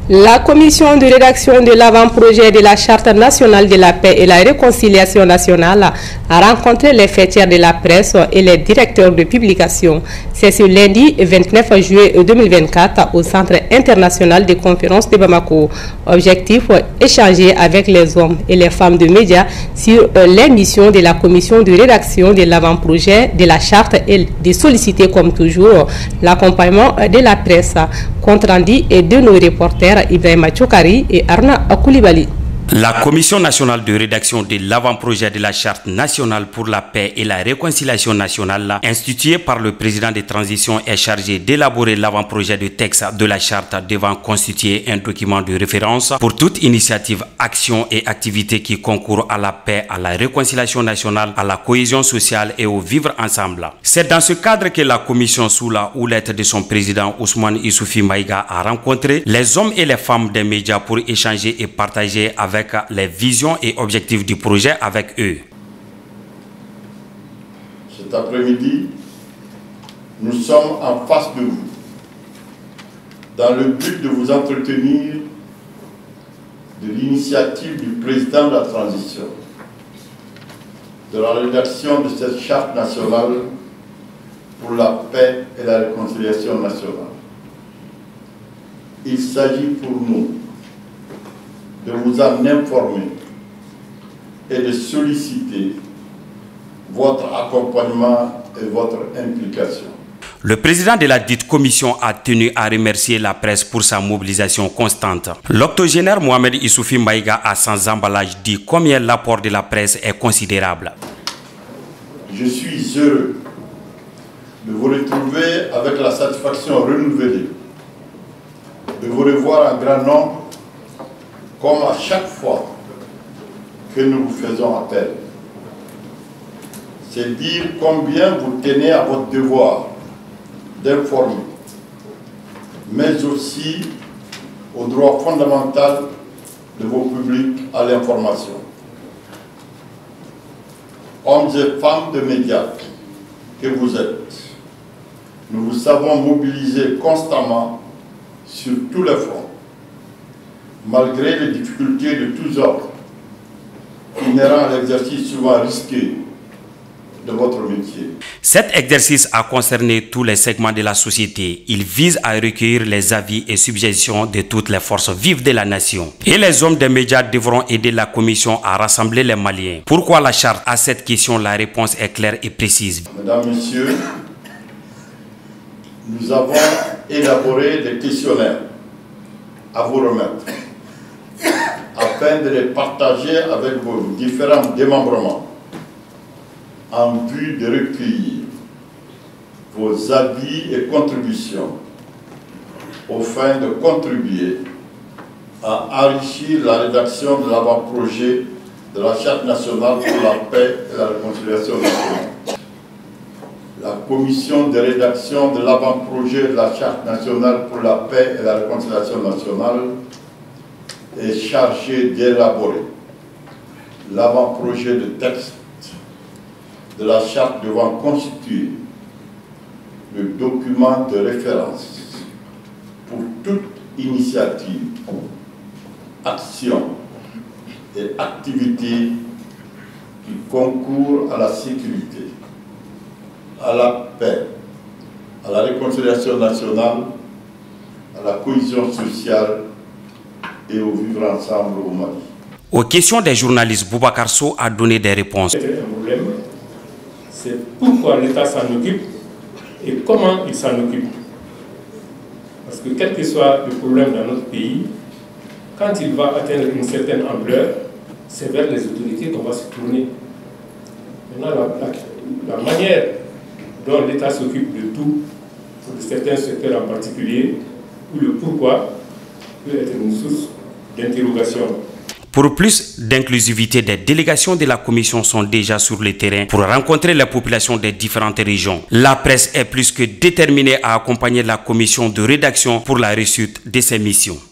La commission de rédaction de l'avant-projet de la Charte nationale de la paix et la réconciliation nationale a rencontré les fêtières de la presse et les directeurs de publication. C'est ce lundi 29 juillet 2024 au Centre international de conférences de Bamako. Objectif, échanger avec les hommes et les femmes de médias sur les missions de la commission de rédaction de l'avant-projet de la Charte et de solliciter comme toujours l'accompagnement de la presse. Compte rendu et de nos reporters Ibrahima Chokari et Arna Koulibaly. La Commission nationale de rédaction de l'avant-projet de la Charte nationale pour la paix et la réconciliation nationale, instituée par le président de transition, est chargée d'élaborer l'avant-projet de texte de la Charte devant constituer un document de référence pour toute initiative, action et activité qui concourent à la paix, à la réconciliation nationale, à la cohésion sociale et au vivre ensemble. C'est dans ce cadre que la Commission, sous la houlette de son président Ousmane Issoufi Maïga, a rencontré les hommes et les femmes des médias pour échanger et partager avec les visions et objectifs du projet avec eux. Cet après-midi, nous sommes en face de vous, dans le but de vous entretenir de l'initiative du président de la transition, de la rédaction de cette charte nationale pour la paix et la réconciliation nationale. Il s'agit pour nous de vous en informer et de solliciter votre accompagnement et votre implication. Le président de la dite commission a tenu à remercier la presse pour sa mobilisation constante. L'octogénaire Mohamed Issoufi Maïga a sans emballage dit combien l'apport de la presse est considérable. Je suis heureux de vous retrouver avec la satisfaction renouvelée, de vous revoir en grand nombre, comme à chaque fois que nous vous faisons appel. C'est dire combien vous tenez à votre devoir d'informer, mais aussi au droit fondamental de vos publics à l'information. Hommes et femmes de médias que vous êtes, nous vous savons mobiliser constamment sur tous les fronts, malgré les difficultés de tous ordres, inhérents à l'exercice souvent risqué de votre métier. Cet exercice a concerné tous les segments de la société. Il vise à recueillir les avis et suggestions de toutes les forces vives de la nation. Et les hommes des médias devront aider la commission à rassembler les Maliens. Pourquoi la charte? À cette question, la réponse est claire et précise. Mesdames, Messieurs, nous avons élaboré des questionnaires à vous remettre, afin de les partager avec vos différents démembrements, en vue de recueillir vos avis et contributions, au fin de contribuer à enrichir la rédaction de l'avant-projet de la Charte nationale pour la paix et la réconciliation nationale. La commission de rédaction de l'avant-projet de la Charte nationale pour la paix et la réconciliation nationale est chargée d'élaborer l'avant-projet de texte de la Charte devant constituer le document de référence pour toute initiative, action et activité qui concourt à la sécurité, à la paix, à la réconciliation nationale, à la cohésion sociale et au vivre ensemble au Mali. Aux questions des journalistes, Boubacar Sow a donné des réponses. C'est un problème, c'est pourquoi l'État s'en occupe et comment il s'en occupe. Parce que quel que soit le problème dans notre pays, quand il va atteindre une certaine ampleur, c'est vers les autorités qu'on va se tourner. Maintenant, la manière dont l'État s'occupe de tout, pour certains secteurs en particulier, ou le pourquoi, peut être une source d'interrogation. Pour plus d'inclusivité, des délégations de la commission sont déjà sur le terrain pour rencontrer les populations des différentes régions. La presse est plus que déterminée à accompagner la commission de rédaction pour la réussite de ses missions.